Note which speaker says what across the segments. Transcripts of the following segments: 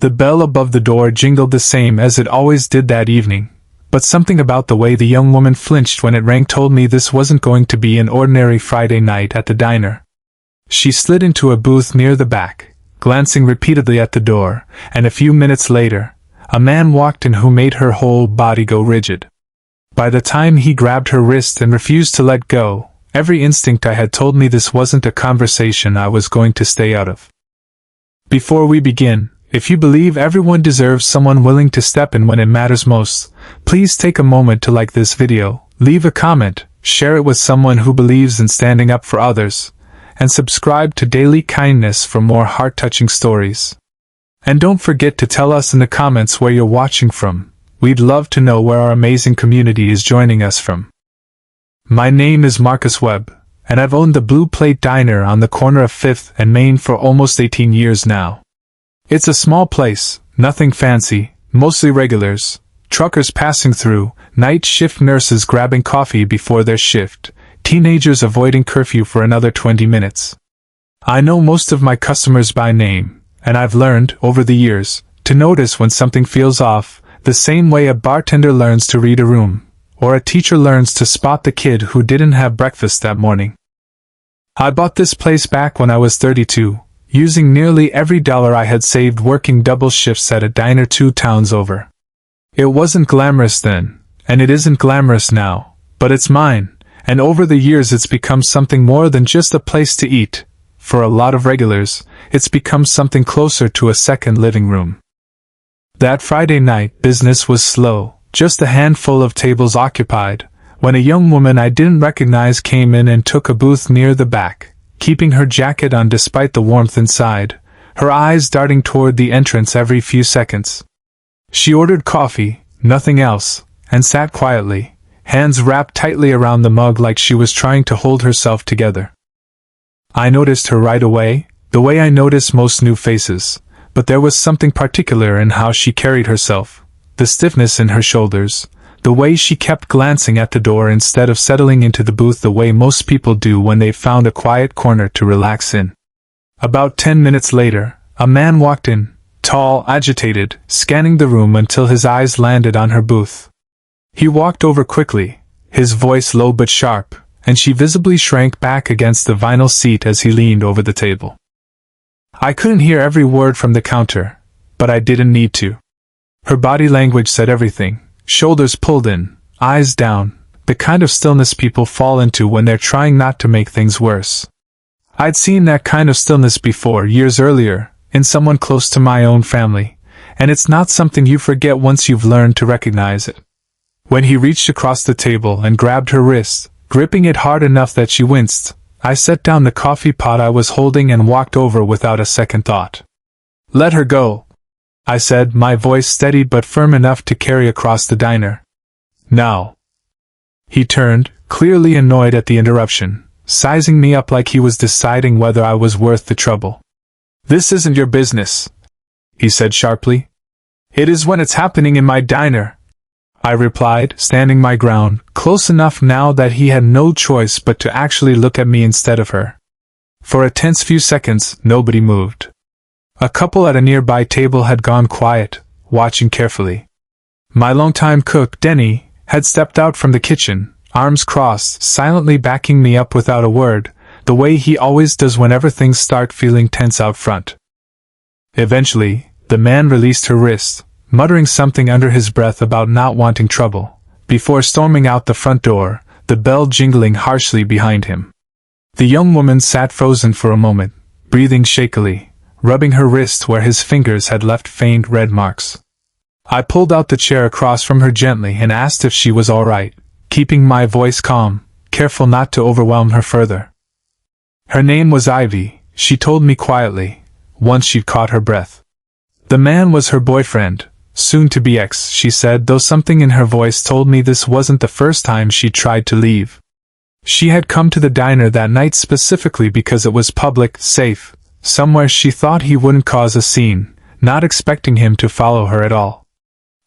Speaker 1: The bell above the door jingled the same as it always did that evening, but something about the way the young woman flinched when it rang told me this wasn't going to be an ordinary Friday night at the diner. She slid into a booth near the back, glancing repeatedly at the door, and a few minutes later, a man walked in who made her whole body go rigid. By the time he grabbed her wrist and refused to let go, every instinct I had told me this wasn't a conversation I was going to stay out of. Before we begin, if you believe everyone deserves someone willing to step in when it matters most, please take a moment to like this video, leave a comment, share it with someone who believes in standing up for others, and subscribe to Daily Kindness for more heart-touching stories. And don't forget to tell us in the comments where you're watching from. We'd love to know where our amazing community is joining us from. My name is Webb, and I've owned the Blue Plate Diner on the corner of 5th and Main for almost 18 years now. It's a small place, nothing fancy, mostly regulars, truckers passing through, night shift nurses grabbing coffee before their shift, teenagers avoiding curfew for another 20 minutes. I know most of my customers by name, and I've learned, over the years, to notice when something feels off, the same way a bartender learns to read a room, or a teacher learns to spot the kid who didn't have breakfast that morning. I bought this place back when I was 32, using nearly every dollar I had saved working double shifts at a diner 2 towns over. It wasn't glamorous then, and it isn't glamorous now, but it's mine, and over the years it's become something more than just a place to eat. For a lot of regulars, it's become something closer to a second living room. That Friday night, business was slow, just a handful of tables occupied, when a young woman I didn't recognize came in and took a booth near the back, keeping her jacket on despite the warmth inside, her eyes darting toward the entrance every few seconds. She ordered coffee, nothing else, and sat quietly, hands wrapped tightly around the mug like she was trying to hold herself together. I noticed her right away, the way I notice most new faces, but there was something particular in how she carried herself, the stiffness in her shoulders, the way she kept glancing at the door instead of settling into the booth the way most people do when they've found a quiet corner to relax in. About 10 minutes later, a man walked in, tall, agitated, scanning the room until his eyes landed on her booth. He walked over quickly, his voice low but sharp, and she visibly shrank back against the vinyl seat as he leaned over the table. I couldn't hear every word from the counter, but I didn't need to. Her body language said everything. Shoulders pulled in, eyes down, the kind of stillness people fall into when they're trying not to make things worse. I'd seen that kind of stillness before, years earlier, in someone close to my own family, and it's not something you forget once you've learned to recognize it. When he reached across the table and grabbed her wrist, gripping it hard enough that she winced, I set down the coffee pot I was holding and walked over without a second thought. "Let her go," I said, my voice steady but firm enough to carry across the diner. "Now." He turned, clearly annoyed at the interruption, sizing me up like he was deciding whether I was worth the trouble. "This isn't your business," he said sharply. "It is when it's happening in my diner," I replied, standing my ground, close enough now that he had no choice but to actually look at me instead of her. For a tense few seconds, nobody moved. A couple at a nearby table had gone quiet, watching carefully. My longtime cook, Denny, had stepped out from the kitchen, arms crossed, silently backing me up without a word, the way he always does whenever things start feeling tense out front. Eventually, the man released her wrist, muttering something under his breath about not wanting trouble, before storming out the front door, the bell jingling harshly behind him. The young woman sat frozen for a moment, breathing shakily, rubbing her wrist where his fingers had left faint red marks. I pulled out the chair across from her gently and asked if she was all right, keeping my voice calm, careful not to overwhelm her further. Her name was Ivy, she told me quietly, once she'd caught her breath. The man was her boyfriend, soon-to-be ex, she said, though something in her voice told me this wasn't the first time she'd tried to leave. She had come to the diner that night specifically because it was public, safe, somewhere she thought he wouldn't cause a scene, not expecting him to follow her at all.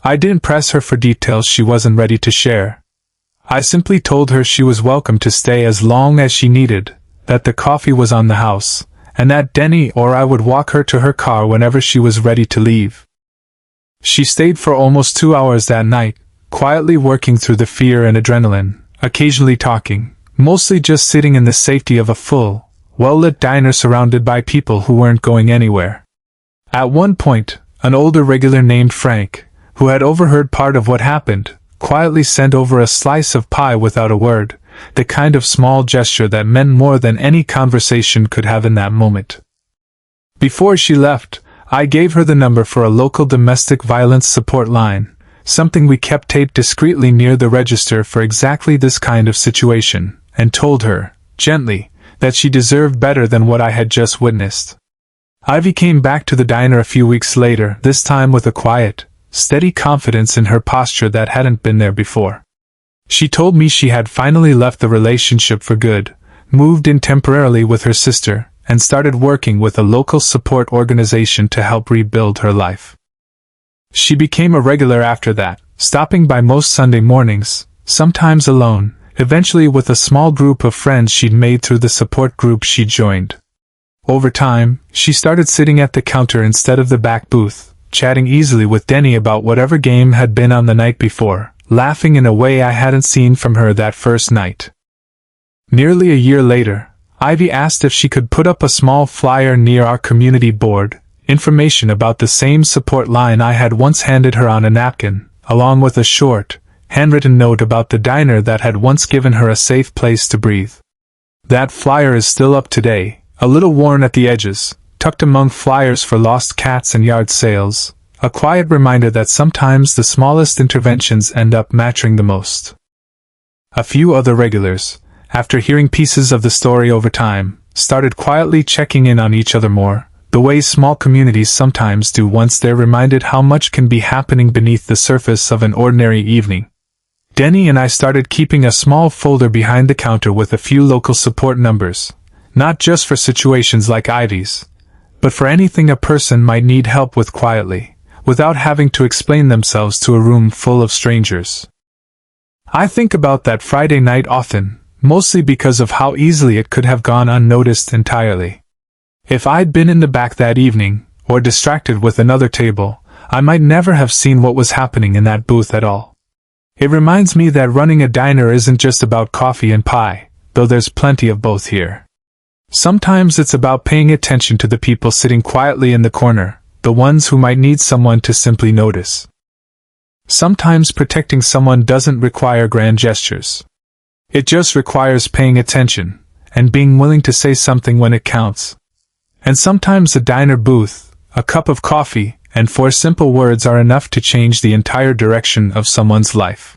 Speaker 1: I didn't press her for details she wasn't ready to share. I simply told her she was welcome to stay as long as she needed, that the coffee was on the house, and that Denny or I would walk her to her car whenever she was ready to leave. She stayed for almost 2 hours that night, quietly working through the fear and adrenaline, occasionally talking, mostly just sitting in the safety of a full, well-lit diner surrounded by people who weren't going anywhere. At one point, an older regular named Frank, who had overheard part of what happened, quietly sent over a slice of pie without a word, the kind of small gesture that meant more than any conversation could have in that moment. Before she left, I gave her the number for a local domestic violence support line, something we kept taped discreetly near the register for exactly this kind of situation, and told her, gently, that she deserved better than what I had just witnessed. Ivy came back to the diner a few weeks later, this time with a quiet, steady confidence in her posture that hadn't been there before. She told me she had finally left the relationship for good, moved in temporarily with her sister, and started working with a local support organization to help rebuild her life. She became a regular after that, stopping by most Sunday mornings, sometimes alone, eventually with a small group of friends she'd made through the support group she joined. Over time, she started sitting at the counter instead of the back booth, chatting easily with Denny about whatever game had been on the night before, laughing in a way I hadn't seen from her that first night. Nearly a year later, Ivy asked if she could put up a small flyer near our community board, information about the same support line I had once handed her on a napkin, along with a short, handwritten note about the diner that had once given her a safe place to breathe. That flyer is still up today, a little worn at the edges, tucked among flyers for lost cats and yard sales, a quiet reminder that sometimes the smallest interventions end up mattering the most. A few other regulars, after hearing pieces of the story over time, started quietly checking in on each other more, the way small communities sometimes do once they're reminded how much can be happening beneath the surface of an ordinary evening. Denny and I started keeping a small folder behind the counter with a few local support numbers, not just for situations like Ivy's, but for anything a person might need help with quietly, without having to explain themselves to a room full of strangers. I think about that Friday night often, mostly because of how easily it could have gone unnoticed entirely. If I'd been in the back that evening, or distracted with another table, I might never have seen what was happening in that booth at all. It reminds me that running a diner isn't just about coffee and pie, though there's plenty of both here. Sometimes it's about paying attention to the people sitting quietly in the corner, the ones who might need someone to simply notice. Sometimes protecting someone doesn't require grand gestures. It just requires paying attention, and being willing to say something when it counts. And sometimes a diner booth, a cup of coffee, and 4 simple words are enough to change the entire direction of someone's life.